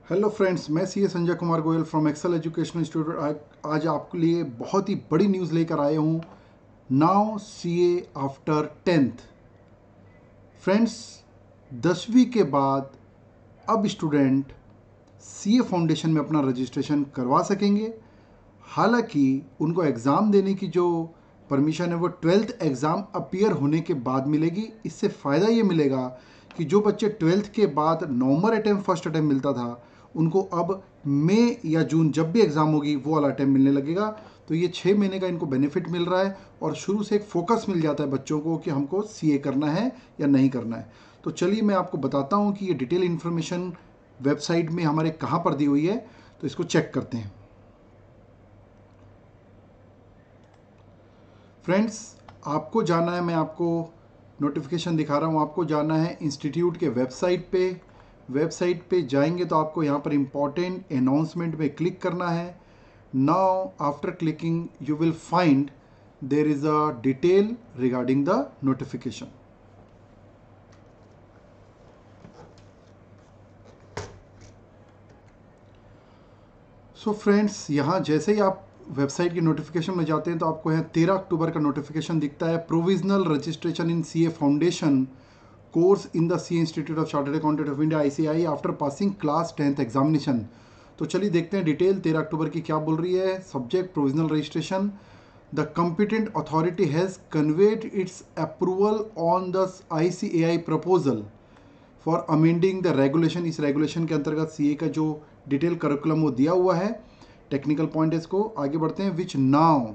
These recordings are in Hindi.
हेलो फ्रेंड्स, मैं C A Sanjay Kumar Goyal from Excel Educational Institute आज आपके लिए बहुत ही बड़ी न्यूज़ लेकर आया हूँ। Now see A after 10th। Friends, 10वीं के बाद अब स्टूडेंट सी ए फाउंडेशन में अपना रजिस्ट्रेशन करवा सकेंगे। हालांकि उनको एग्ज़ाम देने की जो परमिशन है वो 12th एग्ज़ाम अपीयर होने के बाद मिलेगी। इससे फ़ायदा ये मिलेगा कि जो बच्चे 12th के बाद नवंबर अटैम्प्ट फर्स्ट अटैम्प्ट मिलता था उनको अब मई या जून जब भी एग्ज़ाम होगी वो वाला अटैम्प्ट मिलने लगेगा। तो ये 6 महीने का इनको बेनिफिट मिल रहा है और शुरू से एक फोकस मिल जाता है बच्चों को कि हमको सीए करना है या नहीं करना है। तो चलिए मैं आपको बताता हूँ कि ये डिटेल इन्फॉर्मेशन वेबसाइट में हमारे कहाँ पर दी हुई है, तो इसको चेक करते हैं। फ्रेंड्स, आपको जाना है, मैं आपको नोटिफिकेशन दिखा रहा हूँ, आपको जाना है इंस्टीट्यूट के वेबसाइट पे। वेबसाइट पे जाएंगे तो आपको यहाँ पर इम्पॉर्टेंट अनाउंसमेंट में क्लिक करना है। Now after clicking you will find there is a detail regarding the notification. So friends, यहाँ जैसे ही आप वेबसाइट की नोटिफिकेशन में जाते हैं तो आपको यहाँ 13 अक्टूबर का नोटिफिकेशन दिखता है। Provisional registration in C A foundation course in the C institute of chartered accountant of India ICAI after passing class 10th examination. तो चलिए देखते हैं डिटेल 13 अक्टूबर की क्या बोल रही है। Subject provisional registration. The competent authority has conveyed its approval on the ICAI proposal for amending the regulation. इस रेगुलेशन के अंतर्गत सीए का जो डिटेल करिकुलम वो दिया हुआ है। टेक्निकल पॉइंट है, इसको आगे बढ़ते हैं। Which now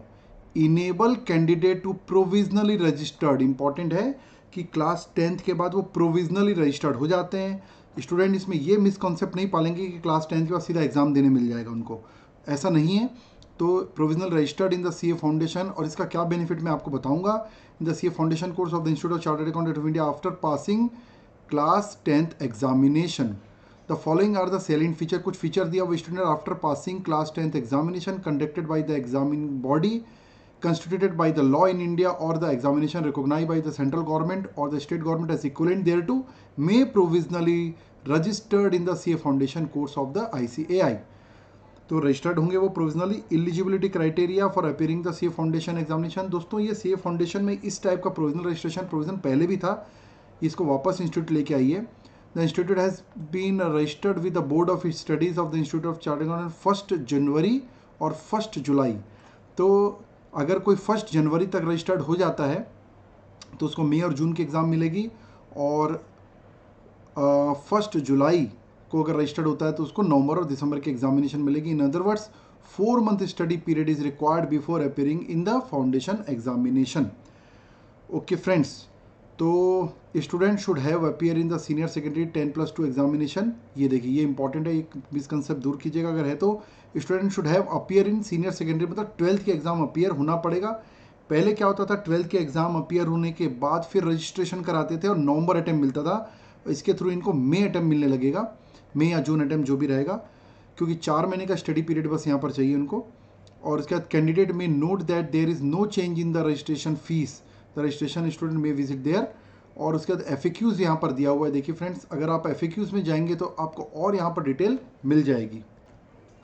enable candidate to provisionally registered. Important है कि क्लास 10th के बाद वो प्रोविजनली रजिस्टर्ड हो जाते हैं। स्टूडेंट इसमें ये मिसकॉन्सेप्ट नहीं पालेंगे कि क्लास 10th के बाद सीधा एग्जाम देने मिल जाएगा उनको, ऐसा नहीं है। तो provisional registered in the CA foundation, और इसका क्या बेनिफिट मैं आपको बताऊंगा। In the CA foundation course of the institute of chartered accountant of India after passing class 10th examination. The following are the selling feature. कुछ फीचर दिया वो student after passing class 10th examination conducted by the examining body constituted by the law in India or the examination recognized by the central government or the state government as equivalent thereto may provisionally registered in the CA Foundation course of the ICAI। तो रजिस्टर्ड होंगे वो provisionally. Eligibility criteria for appearing the CA foundation examination. दोस्तों, ये सीए फाउंडेशन में इस टाइप का प्रोविजनल रजिस्ट्रेशन प्रोविजन पहले भी था, इसको वापस इंस्टीट्यूट लेके आइए। The institute has been registered with the board of studies of the institute of chartered accountant 1 जनवरी और 1 जुलाई। तो अगर कोई 1 जनवरी तक रजिस्टर्ड हो जाता है तो उसको मई और जून की एग्ज़ाम मिलेगी, और 1 जुलाई को अगर रजिस्टर्ड होता है तो उसको नवंबर और दिसंबर की एग्जामिनेशन मिलेगी। In other words 4 month study period is required before appearing in the foundation examination. Okay friends, तो student should have appear in the senior secondary 10+2 examination. ये देखिए, ये इंपॉर्टेंट है, एक मिसकंसेप्ट दूर कीजिएगा अगर है तो। Student should have appear in senior secondary, मतलब 12th के एग्जाम अपियर होना पड़ेगा। पहले क्या होता था, 12th के एग्जाम अपियर होने के बाद फिर रजिस्ट्रेशन कराते थे और नवंबर अटैम्प्ट मिलता था। इसके थ्रू इनको मई अटैम्प्ट मिलने लगेगा, मई या जून अटैम्प्ट जो भी रहेगा, क्योंकि 4 महीने का स्टडी पीरियड बस यहाँ पर चाहिए उनको। और इसके बाद कैंडिडेट में note that there is no change in the registration fees, the registration student में विजिट देयर। और उसके बाद FAQs यहाँ पर दिया हुआ है। देखिए फ्रेंड्स, अगर आप FAQs में जाएंगे तो आपको और यहाँ पर डिटेल मिल जाएगी।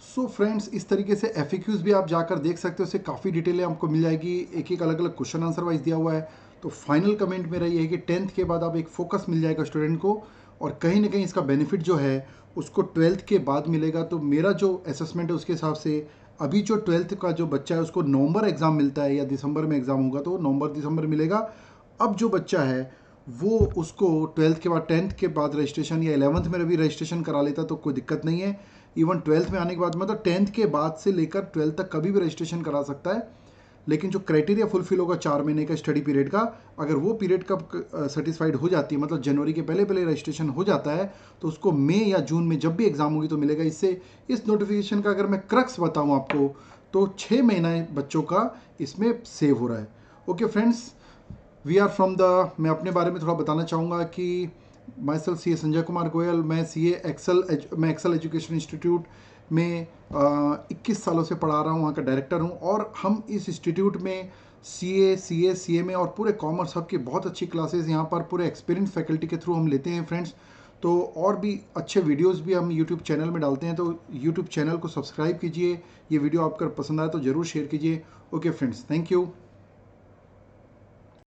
सो फ्रेंड्स, इस तरीके से FAQs भी आप जाकर देख सकते हो, उससे काफ़ी डिटेलें आपको मिल जाएगी, एक एक अलग अलग क्वेश्चन आंसर वाइज दिया हुआ है। तो फाइनल कमेंट मेरा ये है कि 10th के बाद आप एक फोकस मिल जाएगा स्टूडेंट को, और कहीं ना कहीं इसका बेनिफिट जो है उसको 12th के बाद मिलेगा। तो मेरा जो असेसमेंट है उसके हिसाब से अभी जो 12th का जो बच्चा है उसको नवंबर एग्ज़ाम मिलता है या दिसंबर में एग्ज़ाम होगा तो नवंबर दिसंबर मिलेगा। अब जो बच्चा है वो उसको 12th के बाद 10th के बाद रजिस्ट्रेशन या 11th में भी रजिस्ट्रेशन करा लेता तो कोई दिक्कत नहीं है। इवन 12th में आने के बाद मतलब 10th के बाद से लेकर 12th तक कभी भी रजिस्ट्रेशन करा सकता है। लेकिन जो क्राइटेरिया फुलफिल होगा 4 महीने का स्टडी पीरियड का, अगर वो पीरियड का सेटिस्फाइड हो जाती है, मतलब जनवरी के पहले पहले रजिस्ट्रेशन हो जाता है, तो उसको मई या जून में जब भी एग्जाम होगी तो मिलेगा। इससे इस नोटिफिकेशन का अगर मैं क्रक्स बताऊं आपको तो 6 महीना बच्चों का इसमें सेव हो रहा है। Okay friends, we are from the, मैं अपने बारे में थोड़ा बताना चाहूँगा कि myself CA Sanjay Kumar Goyal, मैं मैं एक्सेल एजुकेशन इंस्टीट्यूट में 21 सालों से पढ़ा रहा हूँ, वहाँ का डायरेक्टर हूँ। और हम इस इंस्टीट्यूट में CA CA CMA और पूरे कॉमर्स हब की बहुत अच्छी क्लासेस यहाँ पर पूरे एक्सपीरियंस फैकल्टी के थ्रू हम लेते हैं फ्रेंड्स। तो और भी अच्छे वीडियोस भी हम यूट्यूब चैनल में डालते हैं, तो यूट्यूब चैनल को सब्सक्राइब कीजिए। ये वीडियो आपको पसंद आए तो ज़रूर शेयर कीजिए। Okay friends, thank you.